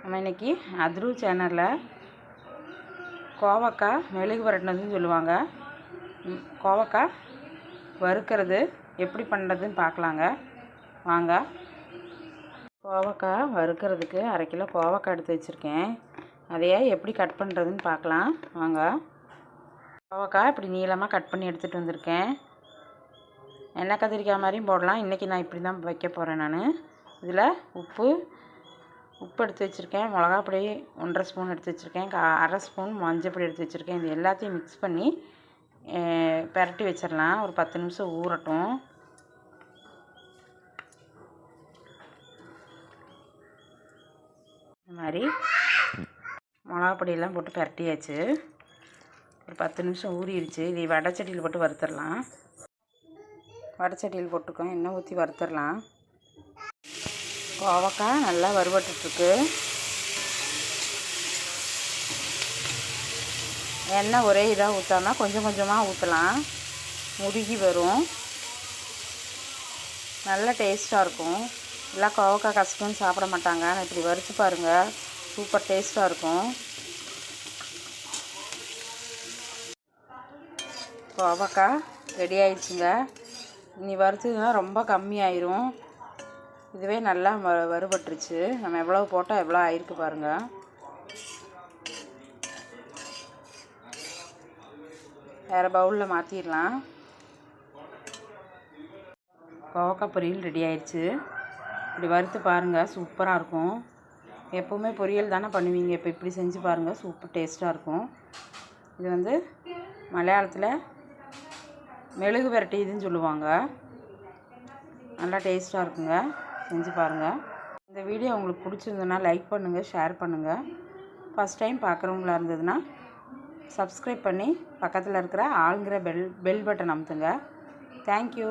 நம்ம இன்றைக்கி அதுரு சேனலில் கோவக்காய் மெழுகு வரட்டினதுன்னு சொல்லுவாங்க. கோவக்காய் வறுக்கிறது எப்படி பண்ணுறதுன்னு பார்க்கலாங்க வாங்க. கோவக்காய் வறுக்கிறதுக்கு 1/2 கிலோ கோவக்காய் எடுத்து வச்சுருக்கேன். அதையே எப்படி கட் பண்ணுறதுன்னு பார்க்கலாம் வாங்க. கோவக்காய் இப்படி நீளமாக கட் பண்ணி எடுத்துகிட்டு வந்திருக்கேன். எண்ணெய் கத்திரிக்காய் மாதிரியும் போடலாம். இன்றைக்கி நான் இப்படி தான் வைக்க போகிறேன். நான் இதில் உப்பு எடுத்து வச்சுருக்கேன். மிளகாப்பொடி 1.5 ஸ்பூன் எடுத்து வச்சுருக்கேன். 1/2 ஸ்பூன் மஞ்சள் எடுத்து வச்சுருக்கேன். இது எல்லாத்தையும் மிக்ஸ் பண்ணி பெரட்டி வச்சிடலாம். ஒரு 10 நிமிஷம் ஊறட்டும். இந்த மாதிரி மிளகாப்பொடியெல்லாம் போட்டு பெரட்டியாச்சு. ஒரு 10 நிமிஷம் ஊறிடுச்சு. இதை வடைச்சட்டியில் போட்டு வறுத்துடலாம். வடைச்சட்டியில் போட்டுக்கோங்க. எண்ணெய் ஊற்றி வறுத்துடலாம். கோவக்காய் நல்லா வறுபட்டுருக்கு. எண்ணெய் ஒரே இதாக ஊற்றாமல் கொஞ்சம் கொஞ்சமாக ஊற்றலாம். முருகி வரும். நல்ல டேஸ்ட்டாக இருக்கும். எல்லாம் கோவக்காய் கசக்குன்னு சாப்பிட மாட்டாங்க. நான் இப்படி வறுத்து பாருங்கள், சூப்பர் டேஸ்ட்டாக இருக்கும். கோவக்காய் ரெடி ஆயிடுச்சுங்க. இனி வறுத்ததுன்னா ரொம்ப கம்மியாயிரும். இதுவே நல்லா வறுபட்டுருச்சு. நம்ம எவ்வளோ போட்டால் எவ்வளோ ஆயிருக்கு பாருங்கள். வேறு பவுலில் மாற்றிடலாம். கோவக்காய் பொரியல் ரெடி ஆயிடுச்சு. இப்படி வறுத்து பாருங்கள், சூப்பராக இருக்கும். எப்போவுமே பொரியல் தானே பண்ணுவீங்க, இப்போ இப்படி செஞ்சு பாருங்கள், சூப்பர் டேஸ்ட்டாக இருக்கும். இது வந்து மலையாளத்தில் மெழுகு வரட்டி இதுன்னு சொல்லுவாங்க. நல்லா டேஸ்ட்டாக இருக்குங்க. செஞ்சு பாருங்கள். இந்த வீடியோ உங்களுக்கு பிடிச்சிருந்ததுன்னா லைக் பண்ணுங்கள், ஷேர் பண்ணுங்கள். ஃபஸ்ட் டைம் பார்க்குறவங்களா இருந்ததுன்னா சப்ஸ்கிரைப் பண்ணி பக்கத்தில் இருக்கிற ஆளுங்கிற பெல் பட்டன் அமுத்துங்க. தேங்க்யூ.